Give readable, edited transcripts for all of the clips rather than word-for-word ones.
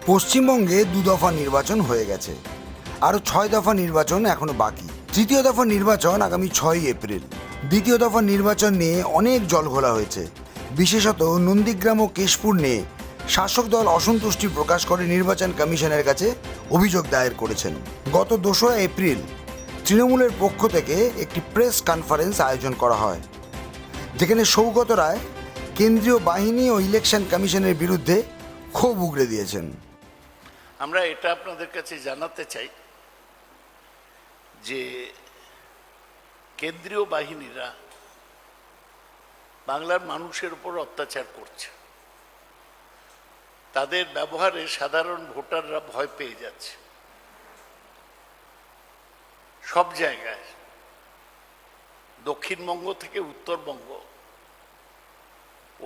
পশ্চিমবঙ্গে 2 দফা নির্বাচন হয়ে গেছে, আরও 6 দফা নির্বাচন এখনো বাকি। তৃতীয় দফা নির্বাচন আগামী 6 এপ্রিল। দ্বিতীয় দফা নির্বাচন নিয়ে অনেক জলঘোলা হয়েছে, বিশেষত নন্দীগ্রাম ও কেশপুর নিয়ে শাসক দল অসন্তুষ্টি প্রকাশ করে নির্বাচন কমিশনের কাছে অভিযোগ দায়ের করেছেন। গত 2রা এপ্রিল তৃণমূলের পক্ষ থেকে একটি প্রেস কনফারেন্স আয়োজন করা হয়, যেখানে সৌগত রায় কেন্দ্রীয় বাহিনী ও ইলেকশন কমিশনের বিরুদ্ধে ক্ষোভ উগড়ে দিয়েছেন। আমরা এটা আপনাদের কাছে জানাতে চাই যে কেন্দ্রীয় বাহিনীরা বাংলার মানুষের উপর অত্যাচার করছে। তাদের ব্যবহারে সাধারণ ভোটাররা ভয় পেয়ে যাচ্ছে। সব জায়গায়, দক্ষিণবঙ্গ থেকে উত্তরবঙ্গ,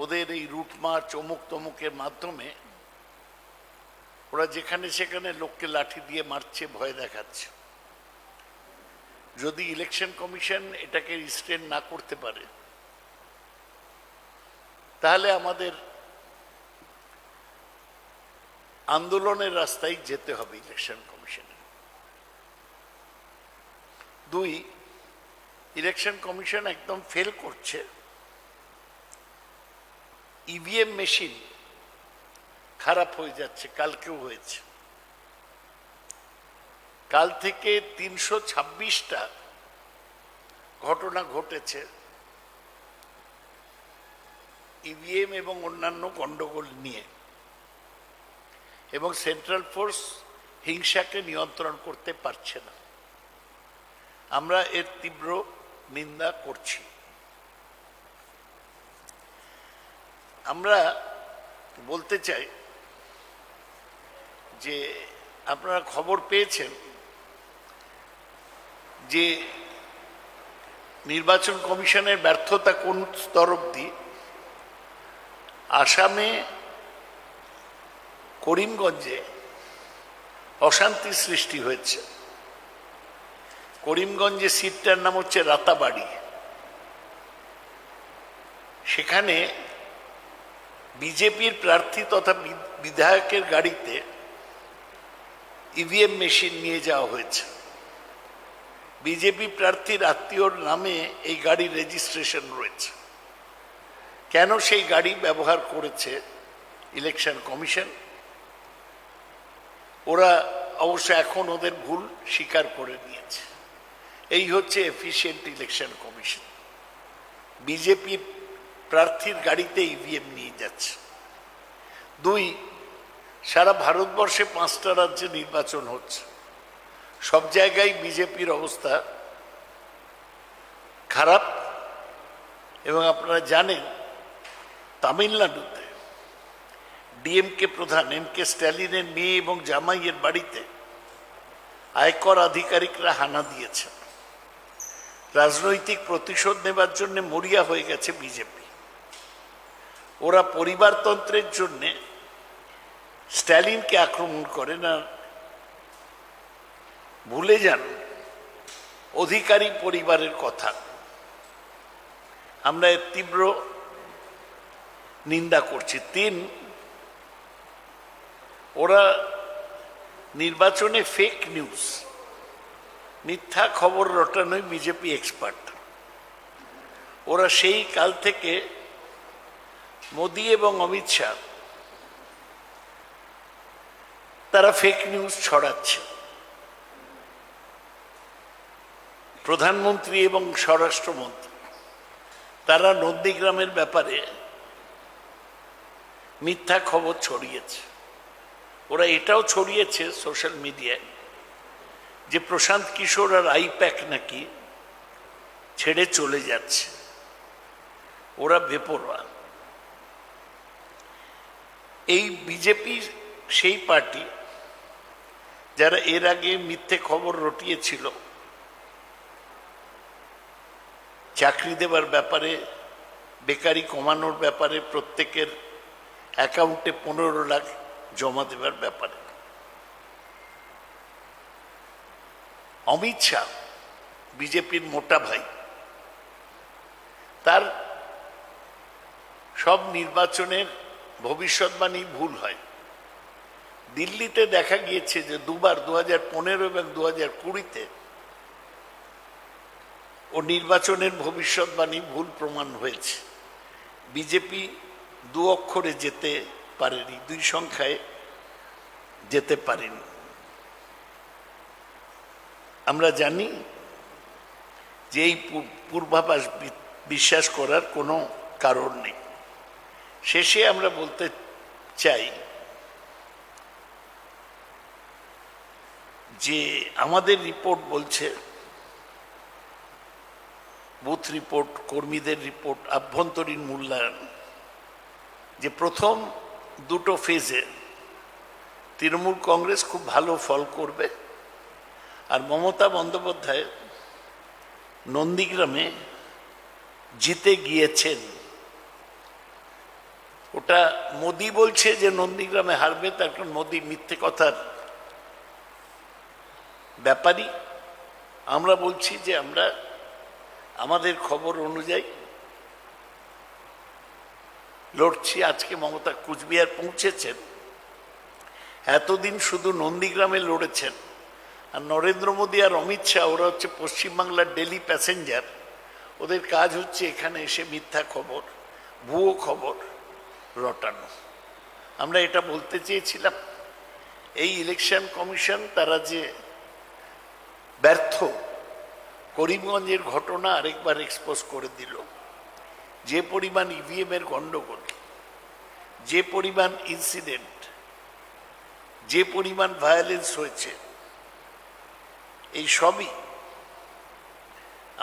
ওদের এই রুট মার্চ অমুক তমুকের মাধ্যমে ওরা যেখানে সেখানে লোককে লাঠি দিয়ে মারছে, ভয় দেখাচ্ছে। যদি ইলেকশন কমিশন এটাকে রিস্ট্রেন না করতে পারে, তাহলে আমাদের আন্দোলনের রাস্তায় যেতে হবে ইলেকশন কমিশনে। 2, ইলেকশন কমিশন একদম ফেল করছে। ইভিএম মেশিন খারাপ হয়ে যাচ্ছে, কালকেও হয়েছে। কাল থেকে 326টা ঘটনা ঘটেছে ইভিএম এবং অন্যান্য গন্ডগোল নিয়ে, এবং সেন্ট্রাল ফোর্স হিংসাকে নিয়ন্ত্রণ করতে পারছে না। আমরা এর তীব্র নিন্দা করছি। আমরা বলতে চাই যে আপনারা খবর পেয়েছেন যে নির্বাচন কমিশনের ব্যর্থতা কোন স্তর অবধি। আসামে করিমগঞ্জে অশান্তি সৃষ্টি হয়েছে। করিমগঞ্জে সিটটার নাম হচ্ছে রাতাবাড়ি। সেখানে বিজেপির প্রার্থী তথা বিধায়কের গাড়িতে ইভিএম মেশিন নিয়ে যাওয়া হয়েছে। বিজেপি প্রার্থীর আত্মীয়র নামে এই গাড়ির রেজিস্ট্রেশন রয়েছে। কেন সেই গাড়ি ব্যবহার করেছে ইলেকশন কমিশন? ওরা অবশ্য এখন ওদের ভুল স্বীকার করে নিয়েছে। এই হচ্ছে এফিশিয়েন্ট ইলেকশন কমিশন। বিজেপি প্রার্থীর গাড়িতে ইভিএম নিয়ে যাচ্ছে। 2, সারা ভারতবর্ষে 5টা রাজ্যে নির্বাচন হচ্ছে। সব জায়গায় বিজেপির অবস্থা খারাপ। এবং আপনারা জানেন, তামিলনাড়ুতে ডিএমকে প্রধান এমকে স্ট্যালিনের মেয়ে এবং জামাইয়ের বাড়িতে আয়কর আধিকারিকরা হানা দিয়েছে। রাজনৈতিক প্রতিশোধ নেবার জন্য মরিয়া হয়ে গেছে বিজেপি। ওরা পরিবারতন্ত্রের জন্য স্ট্যালিনকে আক্রমণ করে না, ভুলে যান অধিকারী পরিবারের কথা। আমরা এর তীব্র নিন্দা করছি। 3, ওরা নির্বাচনে ফেক নিউজ, মিথ্যা খবর রটানোয় বিজেপি এক্সপার্ট। ওরা সেই কাল থেকে মোদি এবং অমিত শাহ তারা ফেক নিউজ ছড়াচ্ছে। প্রধানমন্ত্রী এবং স্বরাষ্ট্রমন্ত্রী তারা নন্দীগ্রামের ব্যাপারে মিথ্যা খবর ছড়িয়েছে। ওরা এটাও ছড়িয়েছে সোশ্যাল মিডিয়ায় যে প্রশান্ত কিশোর আর আইপ্যাক নাকি ছেড়ে চলে যাচ্ছে। ওরা বেপরোয়া। এই বিজেপি সেই পার্টি যারা এর আগে মিথ্যে খবর রটিয়েছিল চাকরি দেবার ব্যাপারে, বেকারি কমানোর ব্যাপারে, প্রত্যেকের অ্যাকাউন্টে 15 লাখ জমা দেবার ব্যাপারে। অমিত শাহ বিজেপির মোটা ভাই, তার সব নির্বাচনের ভবিষ্যৎবাণী ভুল হয়। দিল্লিতে দেখা গিয়েছে যে দুবার 2015 এবং 2020-তে ও নির্বাচনের ভবিষ্যৎবাণী ভুল প্রমাণ হয়েছে। বিজেপি 2 অক্ষরে যেতে পারেনি, 2 সংখ্যায় যেতে পারেনি। আমরা জানি যে এই পূর্বাভাস বিশ্বাস করার কোনো কারণ নেই। শেষে আমরা বলতে চাই যে আমাদের রিপোর্ট বলছে, বুথ রিপোর্ট, কর্মীদের রিপোর্ট, আভ্যন্তরীণ মূল্যায়ন, যে প্রথম 2টো ফেজে তৃণমূল কংগ্রেস খুব ভালো ফল করবে, আর মমতা বন্দ্যোপাধ্যায় নন্দীগ্রামে জিতে গিয়েছেন। ওটা মোদি বলছে যে নন্দীগ্রামে হারবে, তার কারণ মোদি মিথ্যে কথার ব্যাপারই। আমরা বলছি যে আমরা আমাদের খবর অনুযায়ী লড়ছি। আজকে মমতা কুচবিহার পৌঁছেছেন, এতদিন শুধু নন্দীগ্রামে লড়েছেন। আর নরেন্দ্র মোদী আর অমিত শাহ ওরা হচ্ছে পশ্চিমবাংলার ডেলি প্যাসেঞ্জার, ওদের কাজ হচ্ছে এখানে এসে মিথ্যা খবর, ভুয়ো খবর রটানো। আমরা এটা বলতে চেয়েছিলাম, এই ইলেকশন কমিশন তারা যে ব্যর্থ, করিমগঞ্জের ঘটনা আরেকবার এক্সপোজ করে দিল। যে পরিমাণ ইভিএম এর গন্ডগোল, যে পরিমাণ ইনসিডেন্ট, যে পরিমাণ ভায়োলেন্স হয়েছে, এই সবই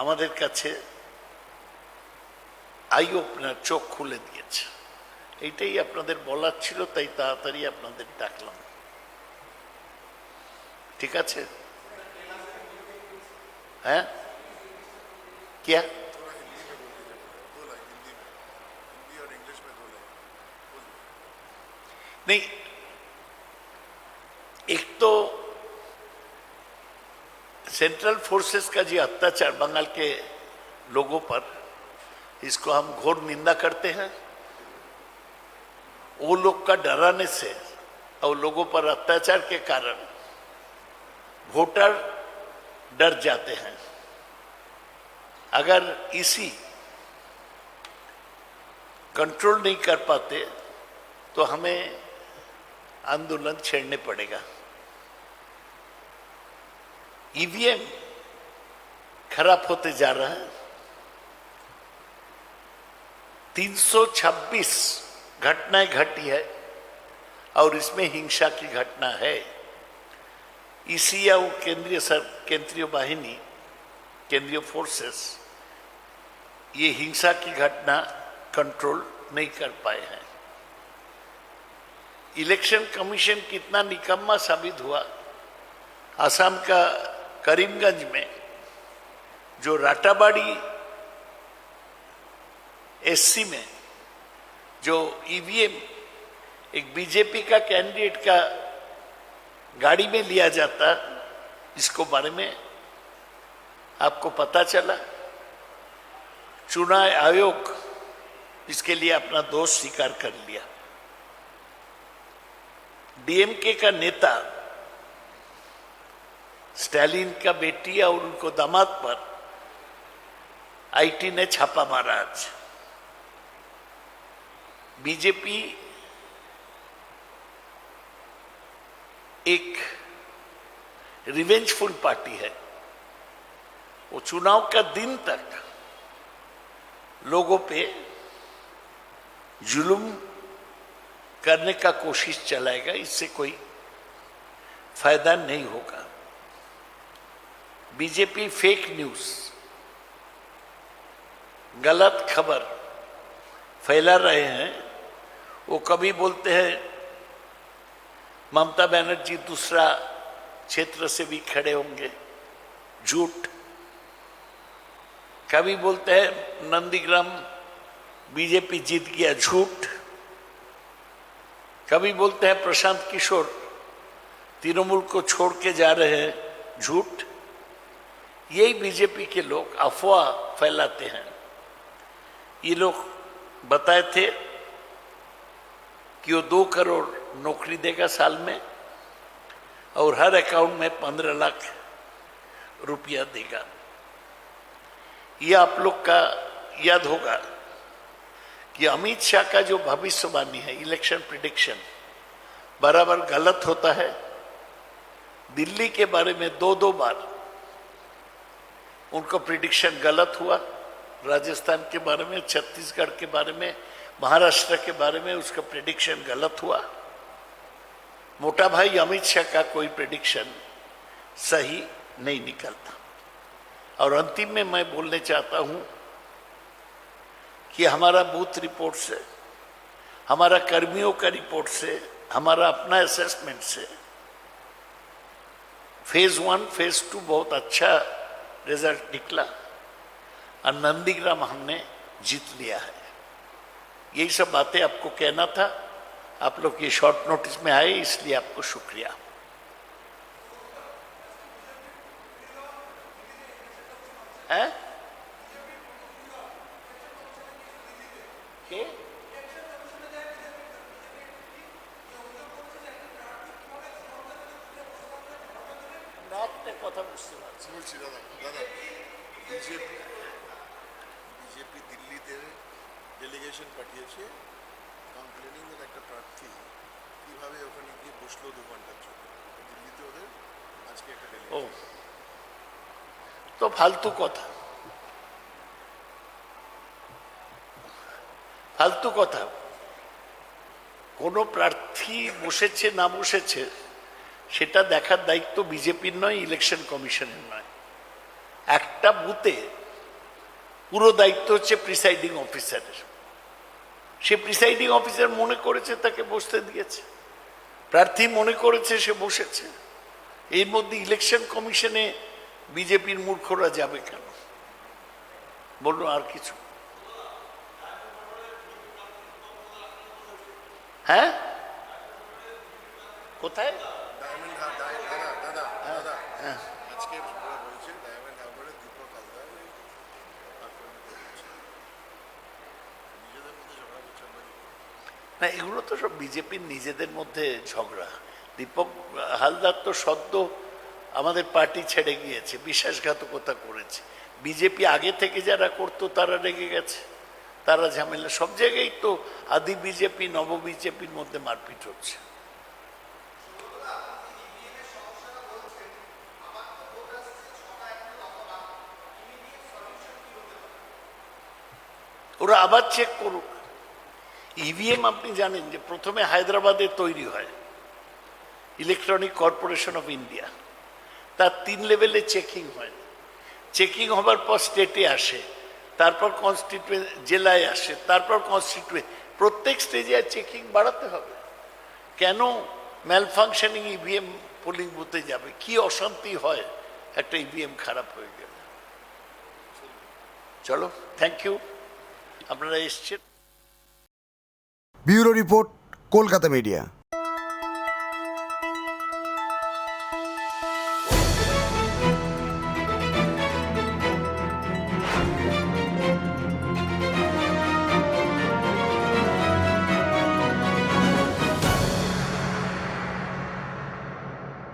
আমাদের কাছে আই ওপেনার, চোখ খুলে দিয়েছে। এইটাই আপনাদের বলার ছিল, তাই তাড়াতাড়ি আপনাদের ডাকলাম। ঠিক আছে? হ্যাঁ, क्या? नहीं, एक तो सेंट्रल फोर्सेस का जो अत्याचार बंगाल के लोगों पर, इसको हम घोर निंदा करते हैं। वो लोग का डराने से और लोगों पर अत्याचार के कारण वोटर डर जाते हैं। अगर इसी कंट्रोल नहीं कर पाते तो हमें आंदोलन छेड़ने पड़ेगा। ईवीएम खराब होते जा रहा है। 326 घटनाएं घटी है और इसमें हिंसा की घटना है। ईसीआई केंद्रीय बाहिनी, केंद्रीय फोर्सेस ये हिंसा की घटना कंट्रोल नहीं कर पाए हैं। इलेक्शन कमीशन कितना निकम्मा साबित हुआ। असम का करीमगंज में जो राटाबाड़ी एससी में जो ईवीएम एक बीजेपी का कैंडिडेट का गाड़ी में लिया जाता, इसको बारे में आपको पता चला। चुनाव आयोग इसके लिए अपना दोष स्वीकार कर लिया। डीएमके का नेता स्टालिन का बेटी और उनको दामाद पर आईटी ने छापा मारा। आज बीजेपी एक रिवेंजफुल पार्टी है। वो चुनाव का दिन तक लोगों पे जुल्म करने का कोशिश चलाएगा। इससे कोई फायदा नहीं होगा। बीजेपी फेक न्यूज, गलत खबर फैला रहे हैं। वो कभी बोलते हैं ममता बनर्जी दूसरा क्षेत्र से भी खड़े होंगे, झूठ। कभी बोलते हैं नंदीग्राम बीजेपी जीत गया, झूठ। कभी बोलते हैं प्रशांत किशोर तृणमूल को छोड़ के जा रहे हैं, झूठ। यही बीजेपी के लोग अफवाह फैलाते हैं। ये लोग बताए थे कि वो 2 करोड़ नौकरी देगा साल में, और हर अकाउंट में 15 लाख रुपया देगा। ये आप लोग का याद होगा कि अमित शाह का जो भविष्यवाणी है, इलेक्शन प्रिडिक्शन, बराबर गलत होता है। दिल्ली के बारे में दो बार उनका प्रिडिक्शन गलत हुआ, राजस्थान के बारे में, छत्तीसगढ़ के बारे में, महाराष्ट्र के बारे में उसका प्रिडिक्शन गलत हुआ। मोटा भाई अमित शाह का कोई प्रिडिक्शन सही नहीं निकलता। और अंतिम में मैं बोलने चाहता हूं कि हमारा बूथ रिपोर्ट से, हमारा कर्मियों का रिपोर्ट से, हमारा अपना असेसमेंट से फेज 1 फेज 2 बहुत अच्छा रिजल्ट निकला और नंदीग्राम हमने जीत लिया है। यही सब बातें आपको कहना था। आप लोग ये शॉर्ट नोटिस में आए, इसलिए आपको शुक्रिया। है के? কথা বুঝতে পারছি। বলছি দাদা বিজেপি দিল্লিতে ডেলিগেশন পাঠিয়েছে কমপ্লেনিং এর একটা প্রার্থী কিভাবে ওখানে গিয়ে বসলো 2 ঘন্টার জন্য। দিল্লিতে ওদের আজকে একটা ও ডেলিগেশন। তো ফালতু কথা, ফালতু কথা। কোনো প্রার্থী বসেছে না বসেছে সেটা দেখার দায়িত্ব বিজেপির নয়, ইলেকশন কমিশনের নয়। একটা বুথে পুরো দায়িত্ব হচ্ছে প্রিসাইডিং অফিসারের। সে প্রিসাইডিং অফিসার মনে করেছে তাকে বসতে দিয়েছে, প্রার্থী মনে করেছে সে বসেছে। এর মধ্যে ইলেকশন কমিশনে বিজেপির মূর্খরা যাবে কেন? বলুন আর কিছু। হ্যাঁ, কোথায়? ডায়মন্ড দাদা আজকে ওরা বলছে ডায়মন্ড হারবারে দীপক হালদার আক্রমণ করেছে। নিজেদের মধ্যে ঝগড়া করছে আমরা কি করব? না, এগুলো তো সব বিজেপির নিজেদের মধ্যে ঝগড়া। দীপক হালদার তো সদ্য আমাদের পার্টি ছেড়ে গিয়েছে, বিশ্বাসঘাতকতা করেছে। বিজেপি আগে থেকে যারা করতো তারা রেগে গেছে, তারা ঝামেলা। সব জায়গায় তো আদি বিজেপি নব বিজেপির মধ্যে মারপিট হচ্ছে। ওরা আবার চেক করুক। ইভিএম আপনি জানেন যে প্রথমে হায়দ্রাবাদে তৈরি হয়, ইলেকট্রনিক কর্পোরেশন অফ ইন্ডিয়া। তার 3 লেভেলে চেকিং হয়। চেকিং হবার পর স্টেটে আসে, তারপর কনস্টিটিউয়েন্ট জেলায় আসে, তারপর কনস্টিটিউয়েন্ট। প্রত্যেক স্টেজে চেকিং বাড়াতে হবে। কেন ম্যালফাংশনিং ইভিএম পোলিং বুথে যাবে? কি অশান্তি হয় একটা ইভিএম খারাপ হয়ে গেলে। চলো, থ্যাংক ইউ, আপনারা এসছেন। Bureau report, Kolkata media.